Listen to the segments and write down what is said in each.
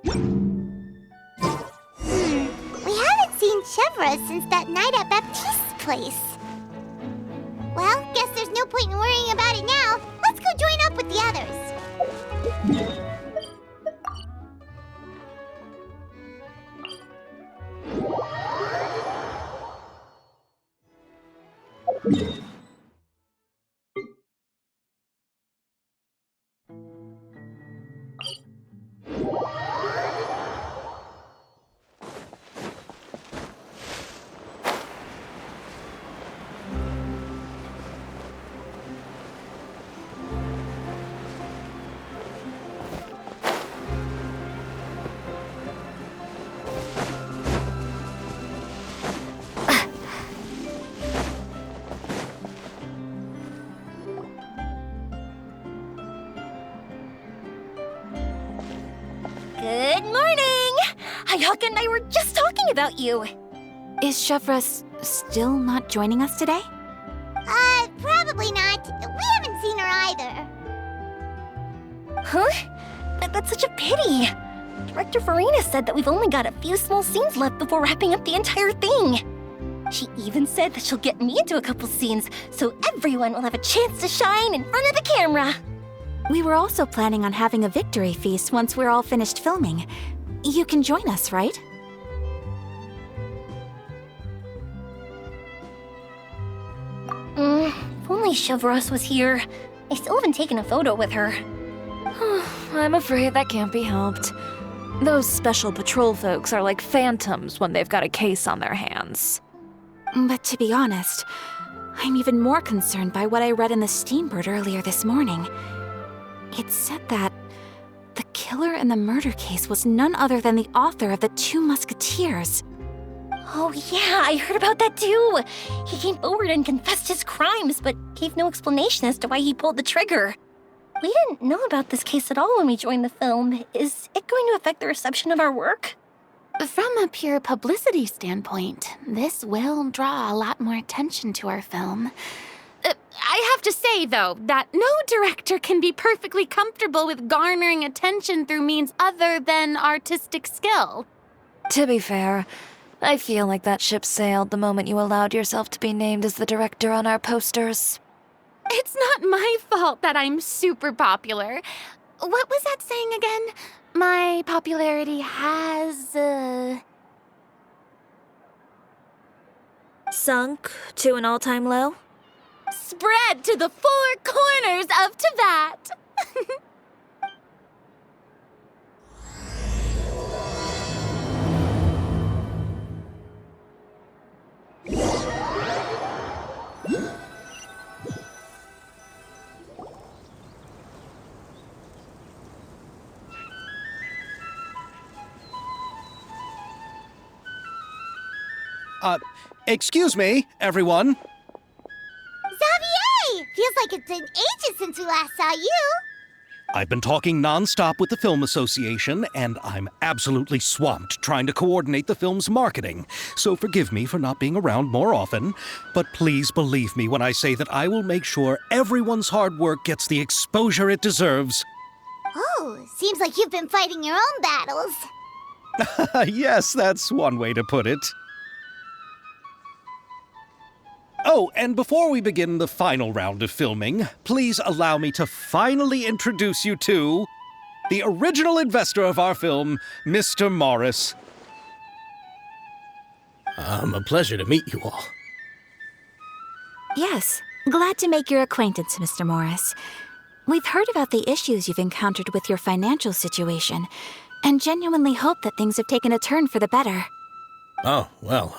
We haven't seen Chevra since that night at Baptiste's place. Well, guess there's no point in worrying about it now. Let's go join up with the others. Good morning! Hayaka and I were just talking about you. Is Chevra still not joining us today? Probably not. We haven't seen her either. Huh? That's such a pity. Director Farina said that we've only got a few small scenes left before wrapping up the entire thing. She even said that she'll get me into a couple scenes, so everyone will have a chance to shine in front of the camera. We were also planning on having a victory feast once we're all finished filming. You can join us, right? If only Chevros was here. I still haven't taken a photo with her. I'm afraid that can't be helped. Those special patrol folks are like phantoms when they've got a case on their hands. But to be honest, I'm even more concerned by what I read in the Steambird earlier this morning. It said that the killer in the murder case was none other than the author of the Two Musketeers. Oh yeah, I heard about that too. He came forward and confessed his crimes, but gave no explanation as to why he pulled the trigger. We didn't know about this case at all when we joined the film. Is it going to affect the reception of our work? From a pure publicity standpoint, this will draw a lot more attention to our film. I have to say, though, that no director can be perfectly comfortable with garnering attention through means other than artistic skill. To be fair, I feel like that ship sailed the moment you allowed yourself to be named as the director on our posters. It's not my fault that I'm super popular. What was that saying again? My popularity has, Sunk to an all-time low? spread to the four corners of Teyvat. Excuse me, everyone. Xavier! Feels like it's been ages since we last saw you. I've been talking nonstop with the Film Association, and I'm absolutely swamped trying to coordinate the film's marketing. So forgive me for not being around more often, but please believe me when I say that I will make sure everyone's hard work gets the exposure it deserves. Oh, seems like you've been fighting your own battles. Yes, that's one way to put it. Oh, and before we begin the final round of filming, please allow me to finally introduce you to the original investor of our film, Mr. Morris. A pleasure to meet you all. Yes, glad to make your acquaintance, Mr. Morris. We've heard about the issues you've encountered with your financial situation, and genuinely hope that things have taken a turn for the better. Oh, well,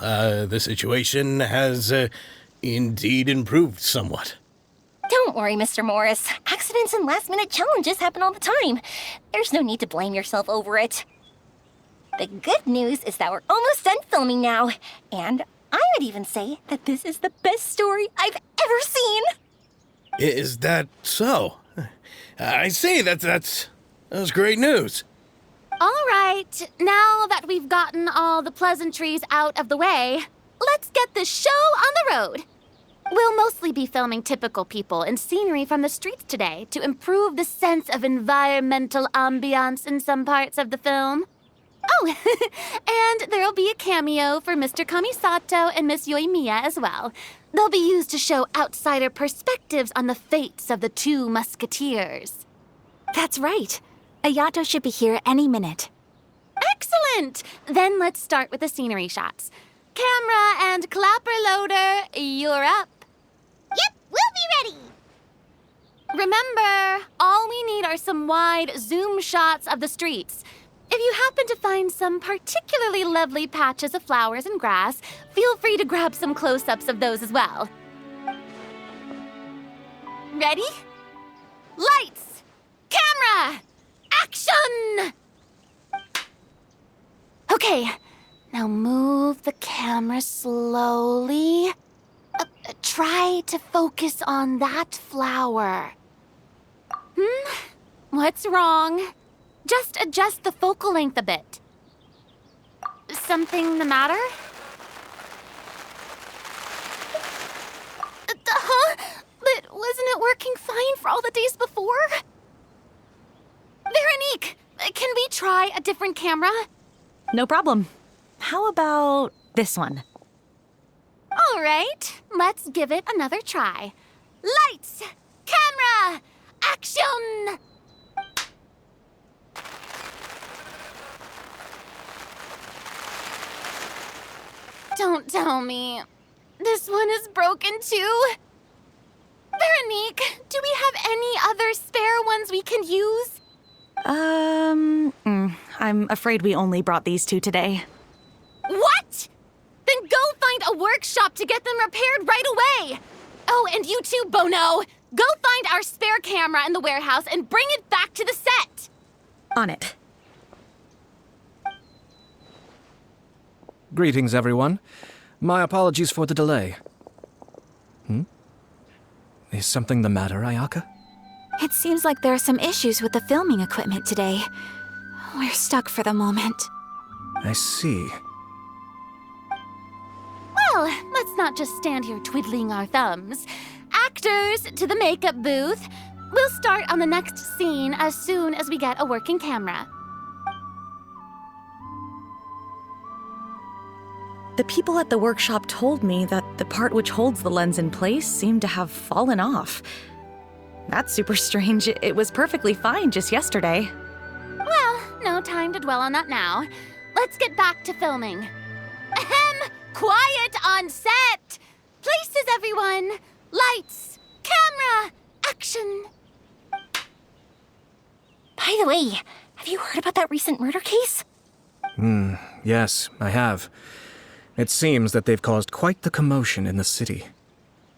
the situation has, indeed improved somewhat. Don't worry, Mr. Morris. Accidents and last-minute challenges happen all the time. There's no need to blame yourself over it. The good news is that we're almost done filming now, and I would even say that this is the best story I've ever seen. Is that so? I see, that's great news. All right, now that we've gotten all the pleasantries out of the way, let's get this show on the road. We'll mostly be filming typical people and scenery from the streets today to improve the sense of environmental ambiance in some parts of the film. Oh, and there'll be a cameo for Mr. Kamisato and Miss Yoimiya as well. They'll be used to show outsider perspectives on the fates of the two musketeers. That's right. Ayato should be here any minute. Excellent! Then let's start with the scenery shots. Camera and clapper loader, you're up. Yep, we'll be ready. Remember, all we need are some wide zoom shots of the streets. If you happen to find some particularly lovely patches of flowers and grass, feel free to grab some close-ups of those as well. Ready? Lights! Camera! Action! Okay, now move the camera slowly. Try to focus on that flower. What's wrong? Just adjust the focal length a bit. Something the matter? But wasn't it working fine for all the days before? Veronique, can we try a different camera? No problem. How about this one? All right, let's give it another try. Lights! Camera! Action! Don't tell me. This one is broken too? Veronique, do we have any other spare ones we can use? I'm afraid we only brought these two today. What? Then go find a workshop to get them repaired right away. Oh, and you too, Bono. Go find our spare camera in the warehouse and bring it back to the set. On it. Greetings, everyone. My apologies for the delay. Is something the matter, Ayaka? It seems like there are some issues with the filming equipment today. We're stuck for the moment. I see. Well, let's not just stand here twiddling our thumbs. Actors, to the makeup booth. We'll start on the next scene as soon as we get a working camera. The people at the workshop told me that the part which holds the lens in place seemed to have fallen off. That's super strange. It was perfectly fine just yesterday. Well, no time to dwell on that now. Let's get back to filming. Ahem! Quiet on set! Places, everyone! Lights! Camera! Action! By the way, have you heard about that recent murder case? Yes, I have. It seems that they've caused quite the commotion in the city.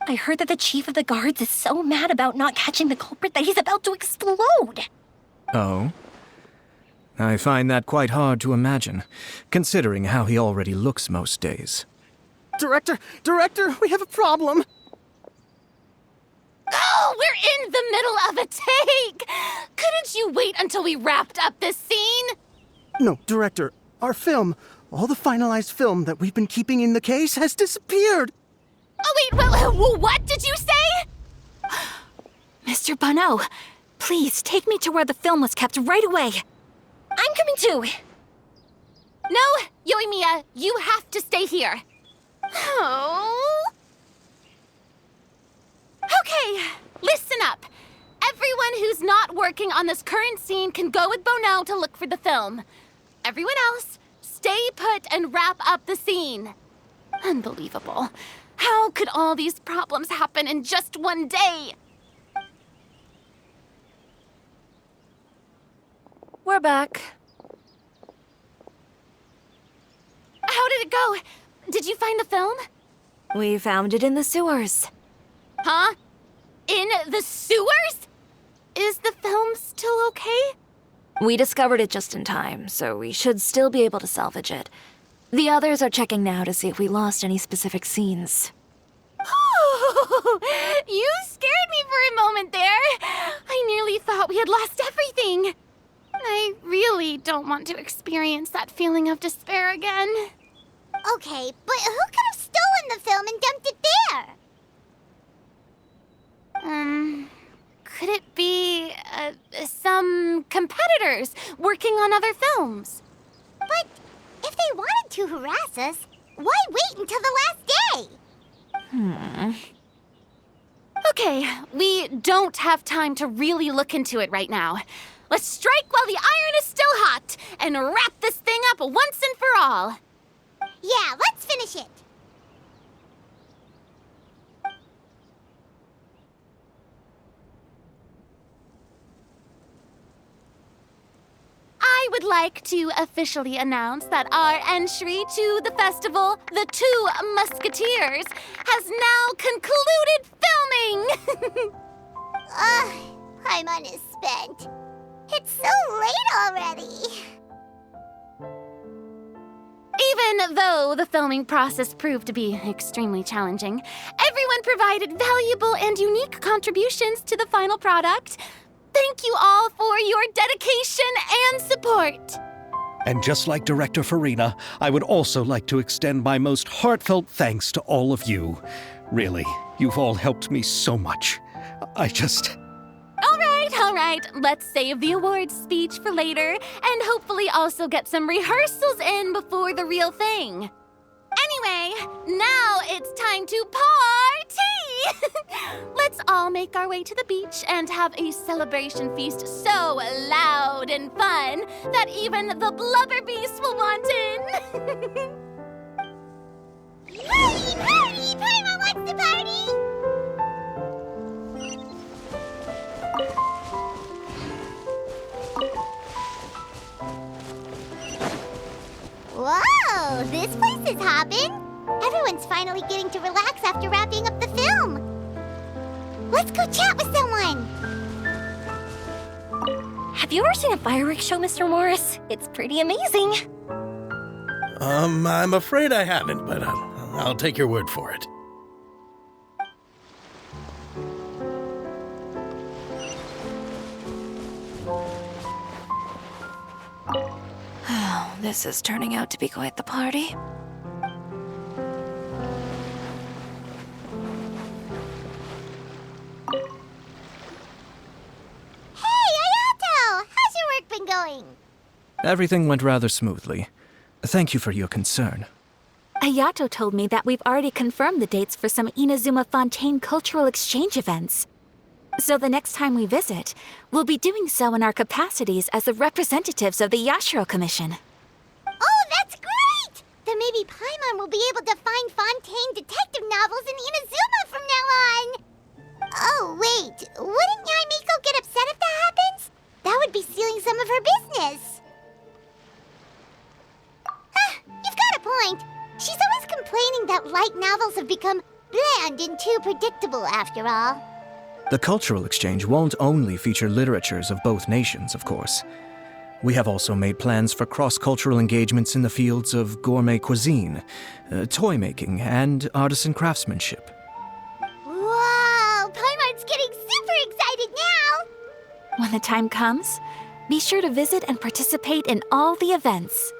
I heard that the chief of the guards is so mad about not catching the culprit that he's about to explode. Oh? I find that quite hard to imagine, considering how he already looks most days. Director, we have a problem. Oh, we're in the middle of a take! Couldn't you wait until we wrapped up this scene? No, Director, our film, all the finalized film that we've been keeping in the case has disappeared. Oh, wait, what did you say? Mr. Bono, please take me to where the film was kept right away. I'm coming too. No, Yoimiya, you have to stay here. Oh. Okay, listen up. Everyone who's not working on this current scene can go with Bono to look for the film. Everyone else, stay put and wrap up the scene. Unbelievable. How could all these problems happen in just one day? We're back. How did it go? Did you find the film? We found it in the sewers. Huh? In the sewers? Is the film still okay? We discovered it just in time, so we should still be able to salvage it. The others are checking now to see if we lost any specific scenes. You scared me for a moment there. I nearly thought we had lost everything. I really don't want to experience that feeling of despair again. Okay, but who could have stolen the film and dumped it there? Could it be, some competitors working on other films? But they wanted to harass us, why wait until the last day? Okay, we don't have time to really look into it right now. Let's strike while the iron is still hot and wrap this thing up once and for all. Yeah, let's finish it. I would like to officially announce that our entry to the festival, The Two Musketeers, has now concluded filming! Paimon is spent. It's so late already. Even though the filming process proved to be extremely challenging, everyone provided valuable and unique contributions to the final product. Thank you all for your dedication and support. And just like Director Farina, I would also like to extend my most heartfelt thanks to all of you. Really, you've all helped me so much. All right. Let's save the awards speech for later and hopefully also get some rehearsals in before the real thing. Anyway, now it's time to party! Let's all make our way to the beach and have a celebration feast so loud and fun that even the blubber beast will want in. Party! Paimon wants to party! Whoa, this place is hopping. Everyone's finally getting to relax after wrapping up the film. Let's go chat with someone. Have you ever seen a fireworks show, Mr. Morris? It's pretty amazing. I'm afraid I haven't, but I'll take your word for it. This is turning out to be quite the party. Hey, Ayato! How's your work been going? Everything went rather smoothly. Thank you for your concern. Ayato told me that we've already confirmed the dates for some Inazuma Fontaine cultural exchange events. So the next time we visit, we'll be doing so in our capacities as the representatives of the Yashiro Commission. Oh, that's great! Then maybe Paimon will be able to find Fontaine detective novels in Inazuma from now on. Oh, wait. Wouldn't Yae Miko get upset if that happens? That would be stealing some of her business. You've got a point. She's always complaining that light novels have become bland and too predictable after all. The cultural exchange won't only feature literatures of both nations, of course. We have also made plans for cross-cultural engagements in the fields of gourmet cuisine, toy making, and artisan craftsmanship. Whoa! Paimon's getting super excited now! When the time comes, be sure to visit and participate in all the events.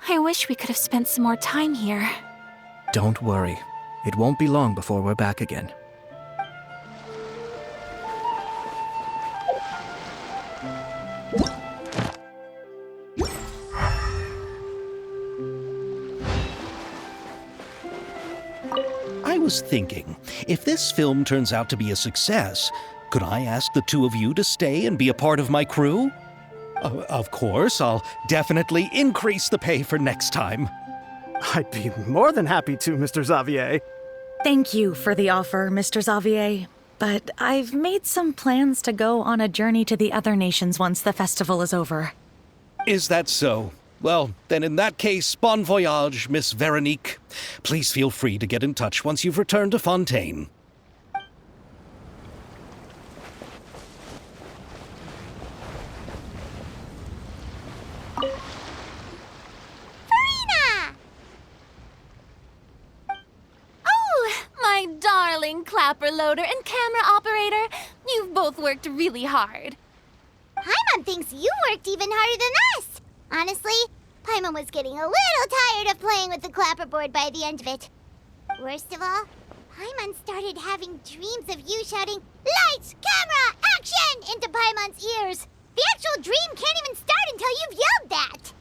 I wish we could have spent some more time here. Don't worry. It won't be long before we're back again. I was thinking, if this film turns out to be a success, could I ask the two of you to stay and be a part of my crew? Of course, I'll definitely increase the pay for next time. I'd be more than happy to, Mr. Xavier. Thank you for the offer, Mr. Xavier. But I've made some plans to go on a journey to the other nations once the festival is over. Is that so? Well, then in that case, bon voyage, Miss Veronique. Please feel free to get in touch once you've returned to Fontaine. My darling clapper loader and camera operator, you've both worked really hard. Paimon thinks you worked even harder than us. Honestly, Paimon was getting a little tired of playing with the clapperboard by the end of it. Worst of all, Paimon started having dreams of you shouting, "Lights, camera, action!" into Paimon's ears. The actual dream can't even start until you've yelled that.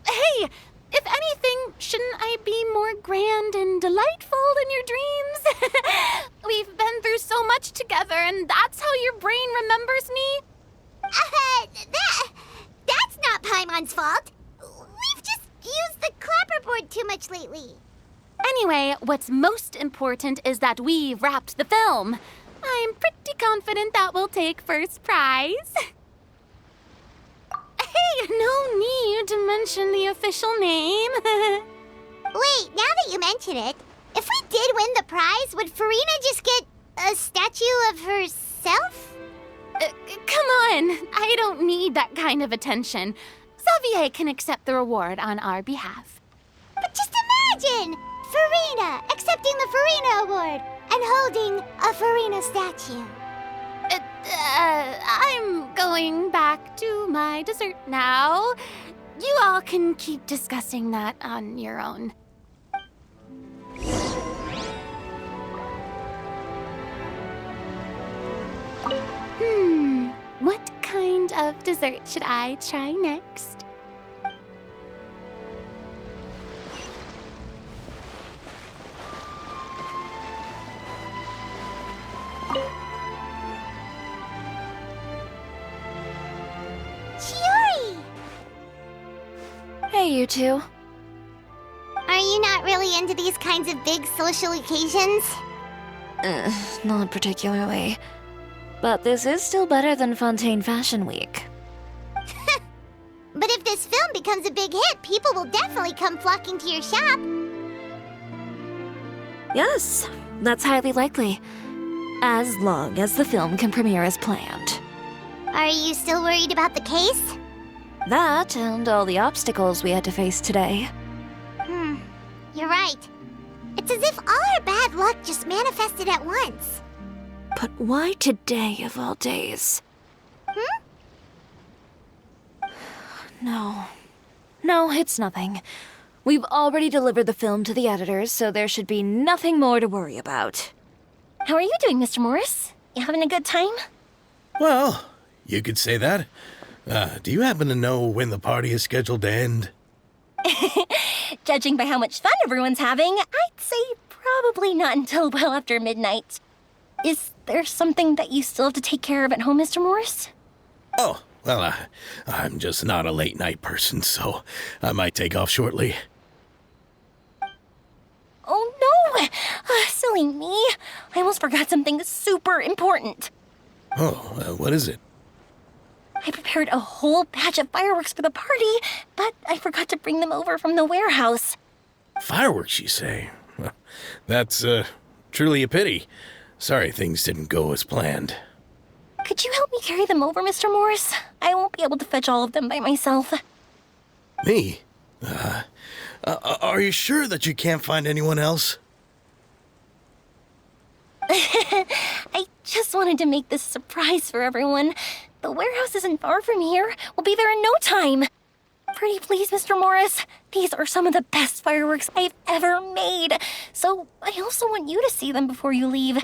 Hey, if anything, shouldn't I be more grand and delightful in your dreams? We've been through so much together, and that's how your brain remembers me? That's not Paimon's fault. We've just used the clapperboard too much lately. Anyway, what's most important is that we've wrapped the film. I'm pretty confident that we'll take first prize. Hey, no need to mention the official name. Wait, now that you mention it, if we did win the prize, would Farina just get a statue of herself? Come on, I don't need that kind of attention. Xavier can accept the reward on our behalf. But just imagine! Farina accepting the Farina Award and holding a Farina statue. I'm going back to my dessert now. You all can keep discussing that on your own. What kind of dessert should I try next? Chiori! Hey, you two. Are you not really into these kinds of big social occasions? Not particularly. But this is still better than Fontaine Fashion Week. But if this film becomes a big hit, people will definitely come flocking to your shop. Yes, that's highly likely. As long as the film can premiere as planned. Are you still worried about the case? That and all the obstacles we had to face today. You're right. It's as if all our bad luck just manifested at once. But why today of all days? No, it's nothing. We've already delivered the film to the editors, so there should be nothing more to worry about. How are you doing, Mr. Morris? You having a good time? Well, you could say that. Do you happen to know when the party is scheduled to end? Judging by how much fun everyone's having, I'd say probably not until well after midnight. Is there something that you still have to take care of at home, Mr. Morris? Oh, well, I'm just not a late night person, so I might take off shortly. Oh no! Silly me. I almost forgot something super important. Oh, what is it? I prepared a whole batch of fireworks for the party, but I forgot to bring them over from the warehouse. Fireworks, you say? Well, that's truly a pity. Sorry things didn't go as planned. Could you help me carry them over, Mr. Morris? I won't be able to fetch all of them by myself. Me? Are you sure that you can't find anyone else? I just wanted to make this a surprise for everyone. The warehouse isn't far from here. We'll be there in no time. Pretty please, Mr. Morris. These are some of the best fireworks I've ever made. So I also want you to see them before you leave.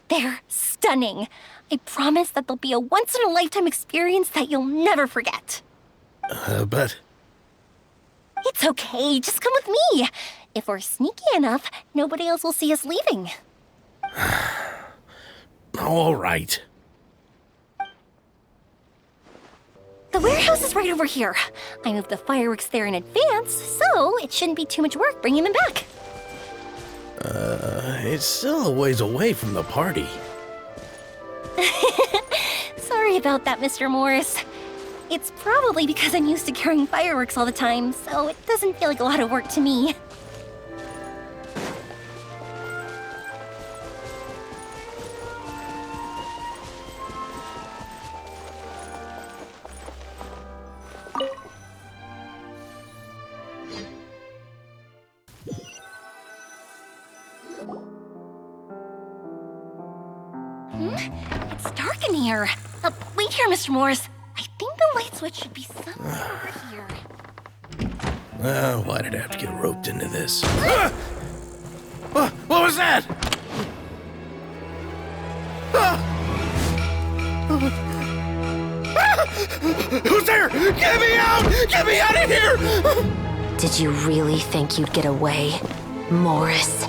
They're stunning. I promise that they'll be a once-in-a-lifetime experience that you'll never forget. But... It's okay. Just come with me. If we're sneaky enough, nobody else will see us leaving. All right. The warehouse is right over here. I moved the fireworks there in advance, so it shouldn't be too much work bringing them back. It's still a ways away from the party. Sorry about that, Mr. Morris. It's probably because I'm used to carrying fireworks all the time, so it doesn't feel like a lot of work to me. It's dark in here. Wait here, Mr. Morris. I think the light switch should be somewhere over here. Why did I have to get roped into this? What was that? Who's there? Get me out! Get me out of here! Did you really think you'd get away, Morris?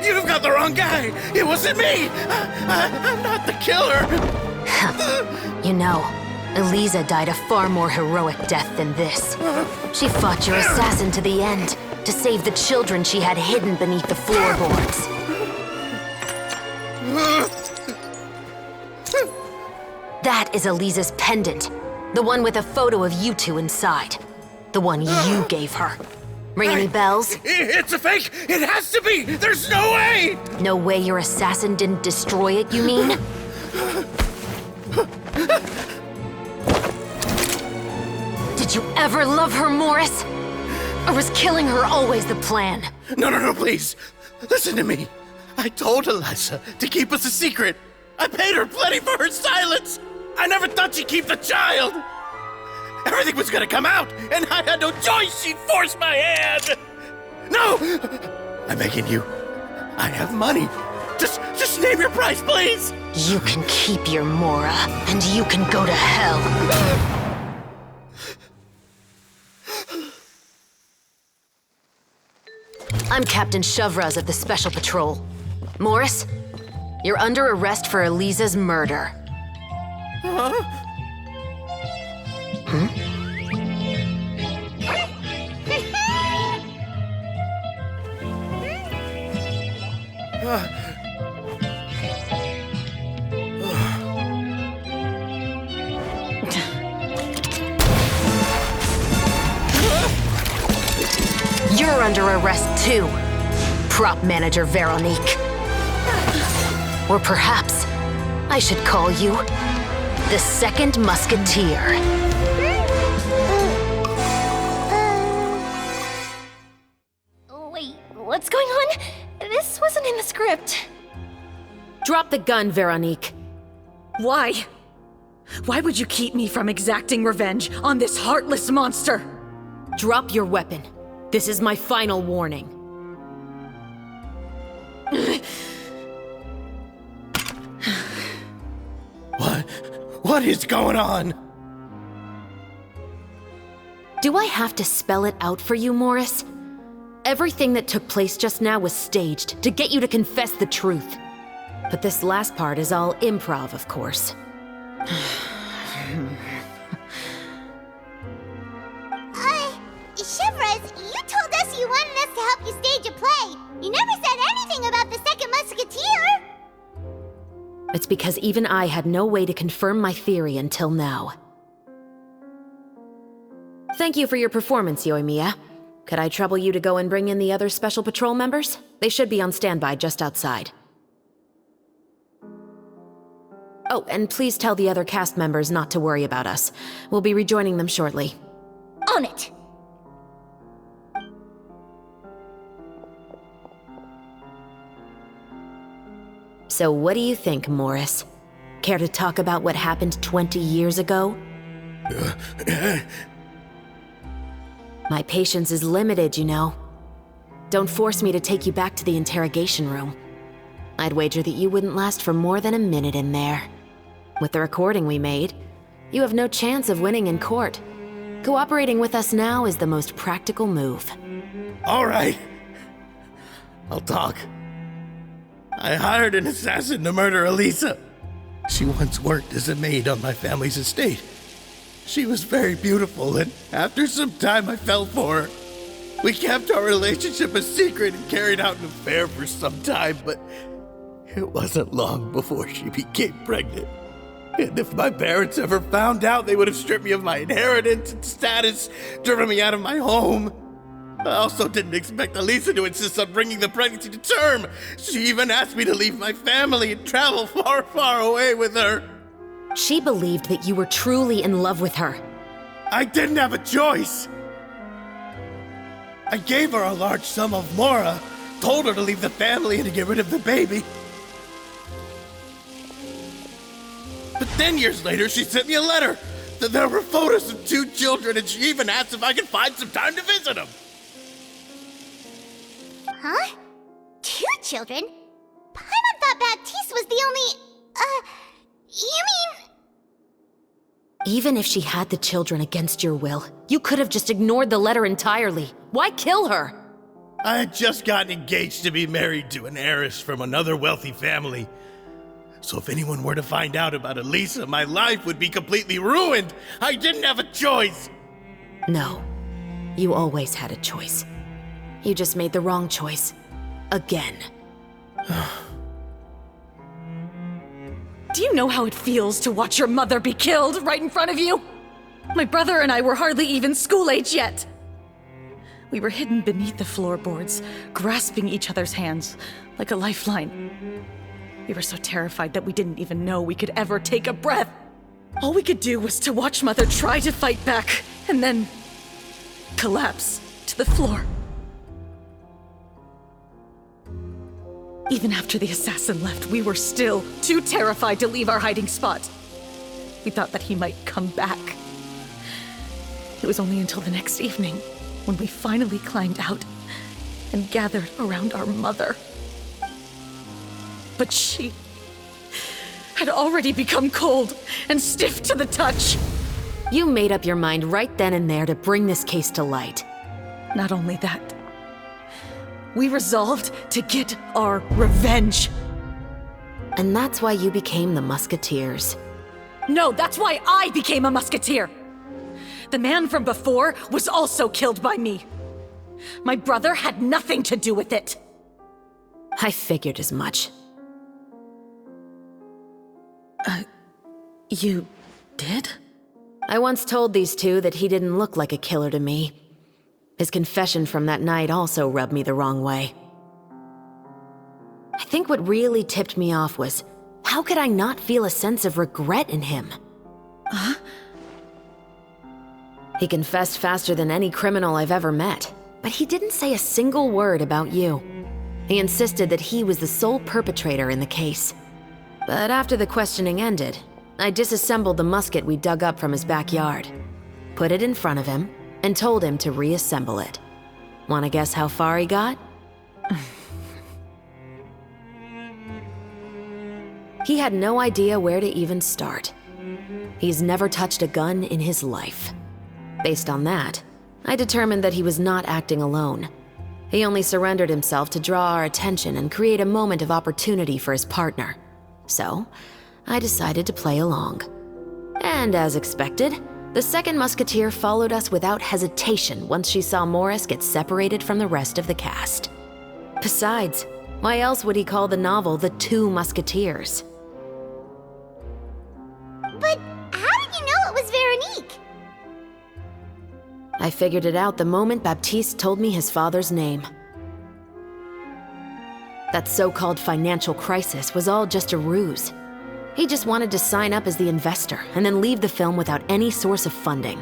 You've got the wrong guy! It wasn't me! I'm not the killer! You know, Eliza died a far more heroic death than this. She fought your assassin to the end, to save the children she had hidden beneath the floorboards. That is Eliza's pendant. The one with a photo of you two inside. The one you gave her. Ring any bells? It's a fake! It has to be! There's no way! No way your assassin didn't destroy it, you mean? Did you ever love her, Morris? Or was killing her always the plan? No, please. Listen to me. I told Eliza to keep us a secret. I paid her plenty for her silence. I never thought she'd keep the child. Everything was gonna come out, and I had no choice. She forced my hand. No! I'm begging you. I have money. Just name your price, please. You can keep your Mora, and you can go to hell. I'm Captain Shovraz of the Special Patrol. Morris, you're under arrest for Eliza's murder. You're under arrest too, prop manager Veronique. Or perhaps I should call you the Second Musketeer. Wait, what's going on? This wasn't in the script. Drop the gun, Veronique. Why? Why would you keep me from exacting revenge on this heartless monster? Drop your weapon. This is my final warning. What is going on? Do I have to spell it out for you, Morris? Everything that took place just now was staged to get you to confess the truth. But this last part is all improv, of course. Shovraz, you told us you wanted us to help you stage a play. You never said anything about the Second Musketeer. It's because even I had no way to confirm my theory until now. Thank you for your performance, Yoimiya. Could I trouble you to go and bring in the other Special Patrol members? They should be on standby just outside. Oh, and please tell the other cast members not to worry about us. We'll be rejoining them shortly. On it! So what do you think, Morris? Care to talk about what happened 20 years ago? My patience is limited, you know. Don't force me to take you back to the interrogation room. I'd wager that you wouldn't last for more than a minute in there. With the recording we made, you have no chance of winning in court. Cooperating with us now is the most practical move. All right. I'll talk. I hired an assassin to murder Eliza. She once worked as a maid on my family's estate. She was very beautiful, and after some time I fell for her. We kept our relationship a secret and carried out an affair for some time, but it wasn't long before she became pregnant. And if my parents ever found out, they would have stripped me of my inheritance and status, driven me out of my home. I also didn't expect Eliza to insist on bringing the pregnancy to term. She even asked me to leave my family and travel far, far away with her. She believed that you were truly in love with her. I didn't have a choice. I gave her a large sum of Mora, told her to leave the family and to get rid of the baby. But then years later, she sent me a letter. There were photos of 2 children, and she even asked if I could find some time to visit them. Huh? 2 children? Paimon thought Baptiste was the only... you mean... Even if she had the children against your will, you could have just ignored the letter entirely. Why kill her? I had just gotten engaged to be married to an heiress from another wealthy family. So if anyone were to find out about Elisa, my life would be completely ruined. I didn't have a choice. No. You always had a choice. You just made the wrong choice. Again. Do you know how it feels to watch your mother be killed right in front of you? My brother and I were hardly even school age yet. We were hidden beneath the floorboards, grasping each other's hands like a lifeline. We were so terrified that we didn't even know we could ever take a breath. All we could do was to watch Mother try to fight back, and then collapse to the floor. Even after the assassin left, we were still too terrified to leave our hiding spot. We thought that he might come back. It was only until the next evening when we finally climbed out and gathered around our mother. But she had already become cold and stiff to the touch. You made up your mind right then and there to bring this case to light. Not only that, we resolved to get our revenge. And that's why you became the Musketeers. No, that's why I became a musketeer. The man from before was also killed by me. My brother had nothing to do with it. I figured as much. You did? I once told these two that he didn't look like a killer to me. His confession from that night also rubbed me the wrong way. I think what really tipped me off was, how could I not feel a sense of regret in him? Huh? He confessed faster than any criminal I've ever met, but he didn't say a single word about you. He insisted that he was the sole perpetrator in the case. But after the questioning ended, I disassembled the musket we dug up from his backyard, put it in front of him, and told him to reassemble it. Wanna guess how far he got? He had no idea where to even start. He's never touched a gun in his life. Based on that, I determined that he was not acting alone. He only surrendered himself to draw our attention and create a moment of opportunity for his partner. So, I decided to play along. And as expected, the second musketeer followed us without hesitation once she saw Morris get separated from the rest of the cast. Besides, why else would he call the novel The Two Musketeers? But how did you know it was Veronique? I figured it out the moment Baptiste told me his father's name. That so-called financial crisis was all just a ruse. He just wanted to sign up as the investor and then leave the film without any source of funding.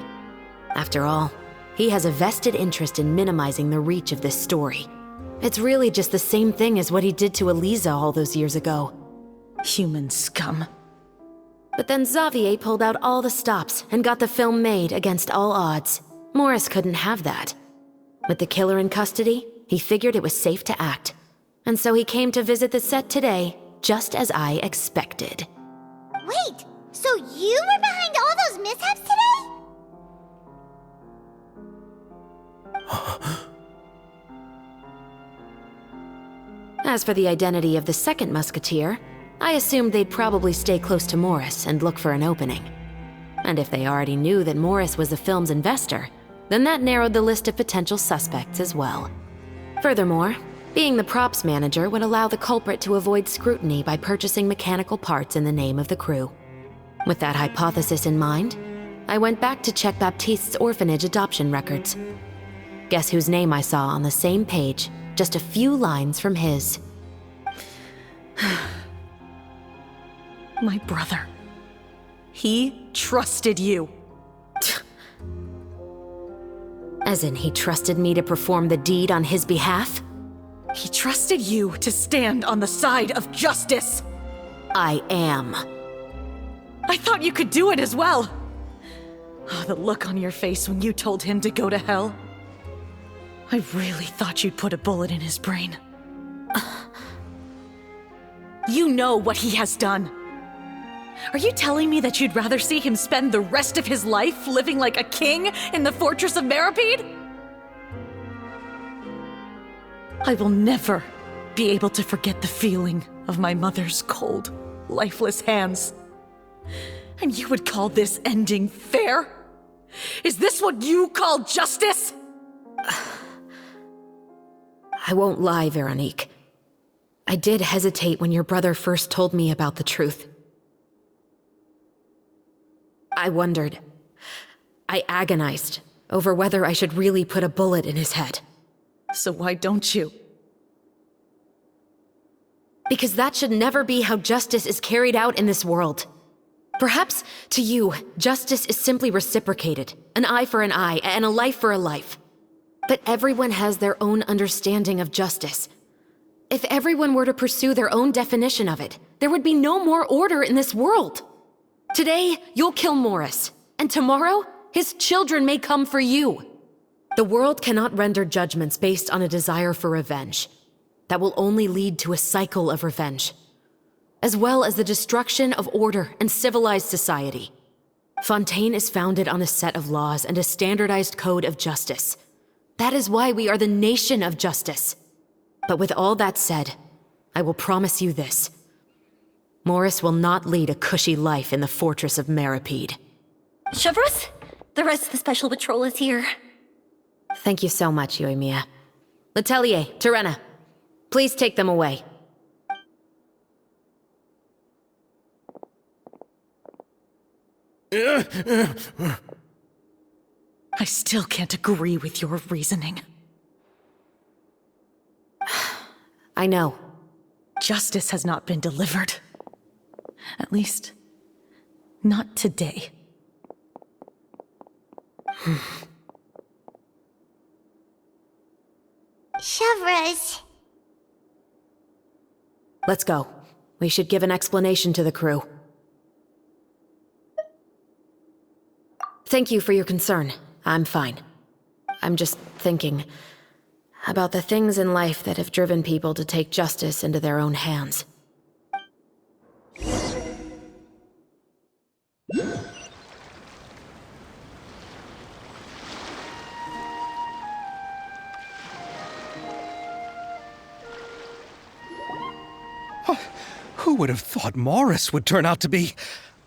After all, he has a vested interest in minimizing the reach of this story. It's really just the same thing as what he did to Elisa all those years ago. Human scum. But then Xavier pulled out all the stops and got the film made against all odds. Morris couldn't have that. With the killer in custody, he figured it was safe to act. And so he came to visit the set today, just as I expected. Wait, so you were behind all those mishaps today? As for the identity of the second musketeer, I assumed they'd probably stay close to Morris and look for an opening. And if they already knew that Morris was the film's investor, then that narrowed the list of potential suspects as well. Furthermore, being the props manager would allow the culprit to avoid scrutiny by purchasing mechanical parts in the name of the crew. With that hypothesis in mind, I went back to check Baptiste's orphanage adoption records. Guess whose name I saw on the same page, just a few lines from his. My brother. He trusted you. As in, he trusted me to perform the deed on his behalf? He trusted you to stand on the side of justice. I am. I thought you could do it as well. Oh, the look on your face when you told him to go to hell. I really thought you'd put a bullet in his brain. You know what he has done. Are you telling me that you'd rather see him spend the rest of his life living like a king in the fortress of Meripede? I will never be able to forget the feeling of my mother's cold, lifeless hands. And you would call this ending fair? Is this what you call justice? I won't lie, Veronique. I did hesitate when your brother first told me about the truth. I wondered. I agonized over whether I should really put a bullet in his head. So why don't you? Because that should never be how justice is carried out in this world. Perhaps, to you, justice is simply reciprocated. An eye for an eye, and a life for a life. But everyone has their own understanding of justice. If everyone were to pursue their own definition of it, there would be no more order in this world. Today, you'll kill Morris, and tomorrow, his children may come for you. The world cannot render judgments based on a desire for revenge. That will only lead to a cycle of revenge, as well as the destruction of order and civilized society. Fontaine is founded on a set of laws and a standardized code of justice. That is why we are the nation of justice. But with all that said, I will promise you this. Morris will not lead a cushy life in the fortress of Meripede. Chevreuse, the rest of the special patrol is here. Thank you so much, Yoimiya. Letelier, Terena, please take them away. I still can't agree with your reasoning. I know. Justice has not been delivered. At least, not today. Chevreuse. Let's go. We should give an explanation to the crew. Thank you for your concern. I'm fine. I'm just thinking about the things in life that have driven people to take justice into their own hands. Who would have thought Morris would turn out to be...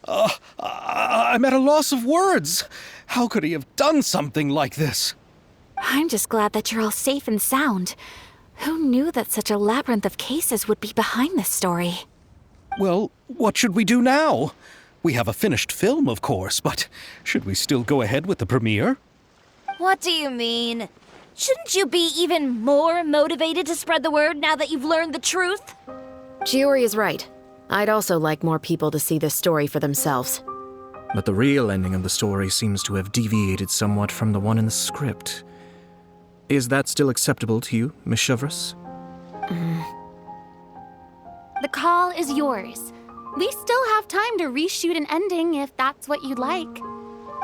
I'm at a loss of words. How could he have done something like this? I'm just glad that you're all safe and sound. Who knew that such a labyrinth of cases would be behind this story? Well, what should we do now? We have a finished film, of course, but should we still go ahead with the premiere? What do you mean? Shouldn't you be even more motivated to spread the word now that you've learned the truth? Chiori is right. I'd also like more people to see this story for themselves. But the real ending of the story seems to have deviated somewhat from the one in the script. Is that still acceptable to you, Miss Chevreuse? The call is yours. We still have time to reshoot an ending if that's what you'd like.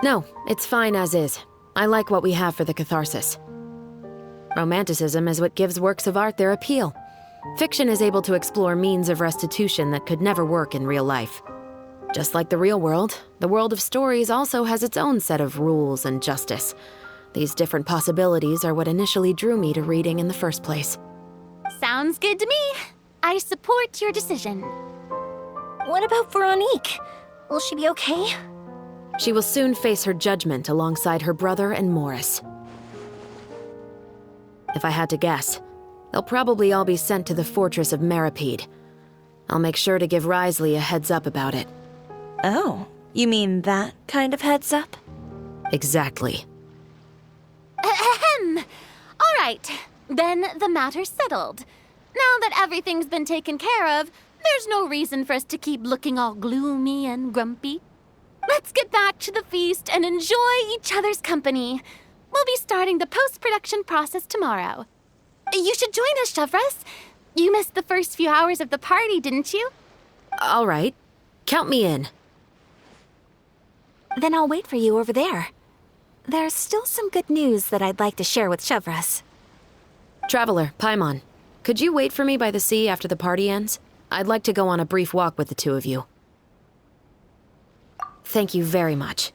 No, it's fine as is. I like what we have for the catharsis. Romanticism is what gives works of art their appeal. Fiction is able to explore means of restitution that could never work in real life. Just like the real world, the world of stories also has its own set of rules and justice. These different possibilities are what initially drew me to reading in the first place. Sounds good to me. I support your decision. What about Veronique? Will she be okay? She will soon face her judgment alongside her brother and Morris. If I had to guess, they'll probably all be sent to the fortress of Meripede. I'll make sure to give Risley a heads up about it. Oh, you mean that kind of heads up? Exactly. Ahem. All right, then the matter's settled. Now that everything's been taken care of, there's no reason for us to keep looking all gloomy and grumpy. Let's get back to the feast and enjoy each other's company. We'll be starting the post-production process tomorrow. You should join us, Chevreuse. You missed the first few hours of the party, didn't you? All right. Count me in. Then I'll wait for you over there. There's still some good news that I'd like to share with Chevreuse. Traveler, Paimon, could you wait for me by the sea after the party ends? I'd like to go on a brief walk with the two of you. Thank you very much.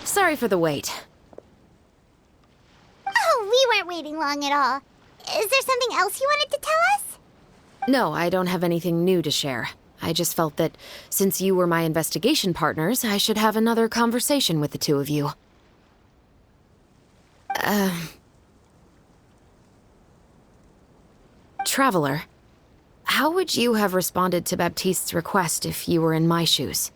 Sorry for the wait. Oh, we weren't waiting long at all. Is there something else you wanted to tell us? No, I don't have anything new to share. I just felt that since you were my investigation partners, I should have another conversation with the two of you. Traveler, how would you have responded to Baptiste's request if you were in my shoes?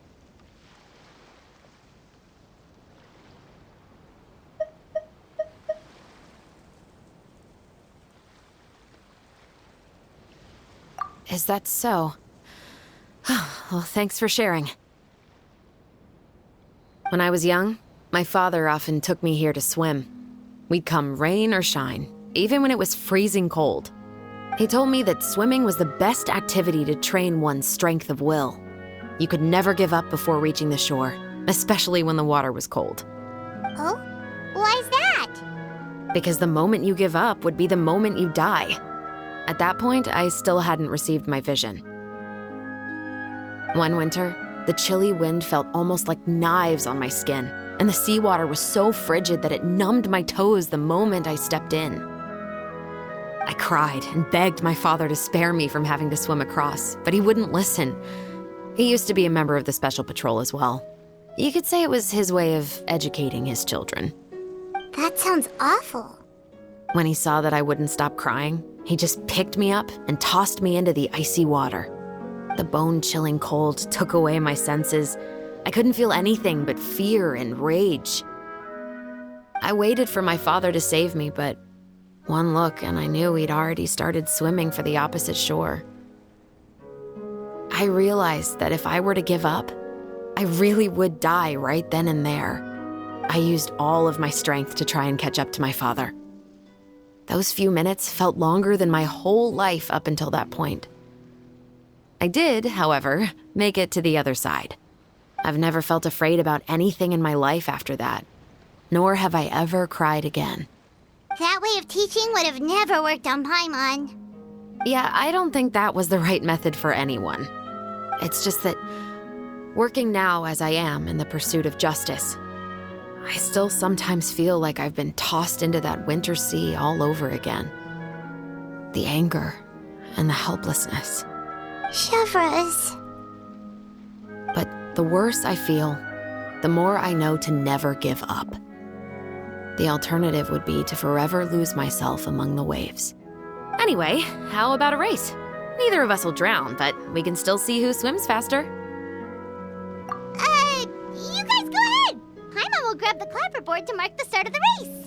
Is that so? Well, thanks for sharing. When I was young, my father often took me here to swim. We'd come rain or shine, even when it was freezing cold. He told me that swimming was the best activity to train one's strength of will. You could never give up before reaching the shore, especially when the water was cold. Oh? Why's that? Because the moment you give up would be the moment you die. At that point, I still hadn't received my vision. One winter, the chilly wind felt almost like knives on my skin, and the seawater was so frigid that it numbed my toes the moment I stepped in. I cried and begged my father to spare me from having to swim across, but he wouldn't listen. He used to be a member of the Special Patrol as well. You could say it was his way of educating his children. That sounds awful. When he saw that I wouldn't stop crying, he just picked me up and tossed me into the icy water. The bone-chilling cold took away my senses. I couldn't feel anything but fear and rage. I waited for my father to save me, but one look and I knew he'd already started swimming for the opposite shore. I realized that if I were to give up, I really would die right then and there. I used all of my strength to try and catch up to my father. Those few minutes felt longer than my whole life up until that point. I did, however, make it to the other side. I've never felt afraid about anything in my life after that, nor have I ever cried again. That way of teaching would have never worked on Paimon. Yeah, I don't think that was the right method for anyone. It's just that, working now as I am in the pursuit of justice, I still sometimes feel like I've been tossed into that winter sea all over again. The anger and the helplessness. Chevreuse. But the worse I feel, the more I know to never give up. The alternative would be to forever lose myself among the waves. Anyway, how about a race? Neither of us will drown, but we can still see who swims faster. You guys go ahead! Paimon will grab the clapperboard to mark the start of the race.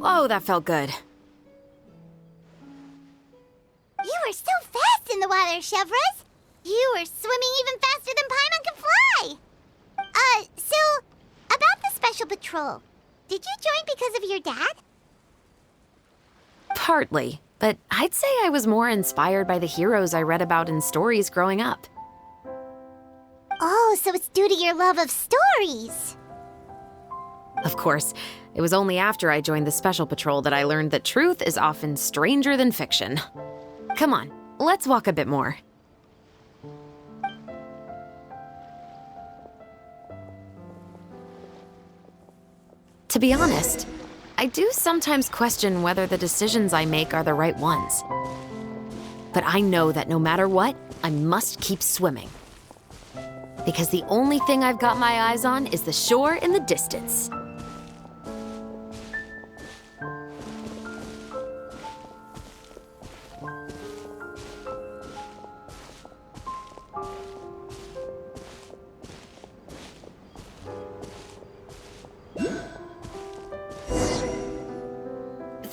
Oh, that felt good. You were so fast in the water, Chevreuse. You were swimming even faster than Paimon can fly. So, about the Special Patrol, did you join because of your dad? Partly, but I'd say I was more inspired by the heroes I read about in stories growing up. Oh, so it's due to your love of stories. Of course, it was only after I joined the Special Patrol that I learned that truth is often stranger than fiction. Come on, let's walk a bit more. To be honest, I do sometimes question whether the decisions I make are the right ones. But I know that no matter what, I must keep swimming. Because the only thing I've got my eyes on is the shore in the distance.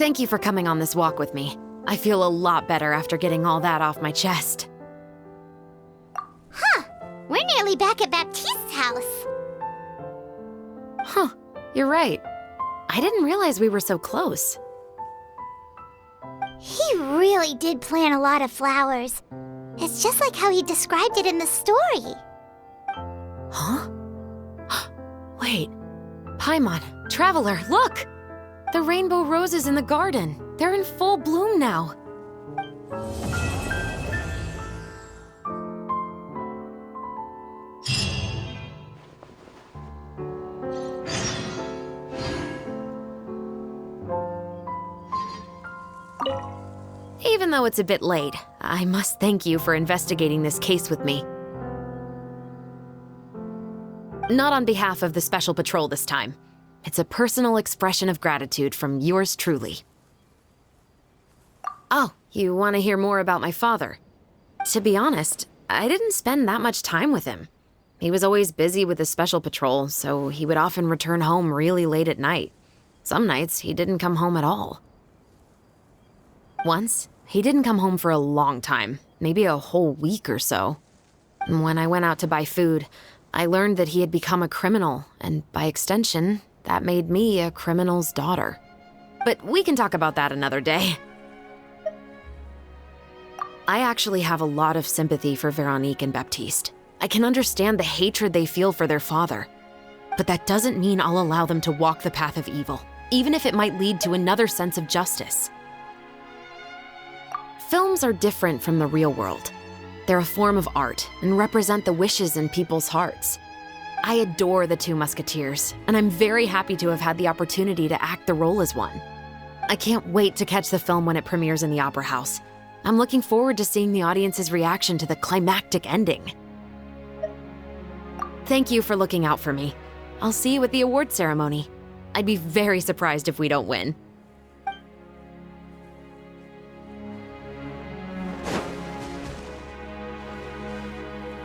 Thank you for coming on this walk with me. I feel a lot better after getting all that off my chest. Huh. We're nearly back at Baptiste's house. Huh. You're right. I didn't realize we were so close. He really did plant a lot of flowers. It's just like how he described it in the story. Huh? Wait. Paimon, Traveler, look! The rainbow roses in the garden. They're in full bloom now. Even though it's a bit late, I must thank you for investigating this case with me. Not on behalf of the Special Patrol this time. It's a personal expression of gratitude from yours truly. Oh, you want to hear more about my father? To be honest, I didn't spend that much time with him. He was always busy with the Special Patrol, so he would often return home really late at night. Some nights, he didn't come home at all. Once, he didn't come home for a long time, maybe a whole week or so. When I went out to buy food, I learned that he had become a criminal, and by extension, that made me a criminal's daughter. But we can talk about that another day. I actually have a lot of sympathy for Veronique and Baptiste. I can understand the hatred they feel for their father. But that doesn't mean I'll allow them to walk the path of evil, even if it might lead to another sense of justice. Films are different from the real world. They're a form of art and represent the wishes in people's hearts. I adore the Two Musketeers, and I'm very happy to have had the opportunity to act the role as one. I can't wait to catch the film when it premieres in the Opera House. I'm looking forward to seeing the audience's reaction to the climactic ending. Thank you for looking out for me. I'll see you at the award ceremony. I'd be very surprised if we don't win.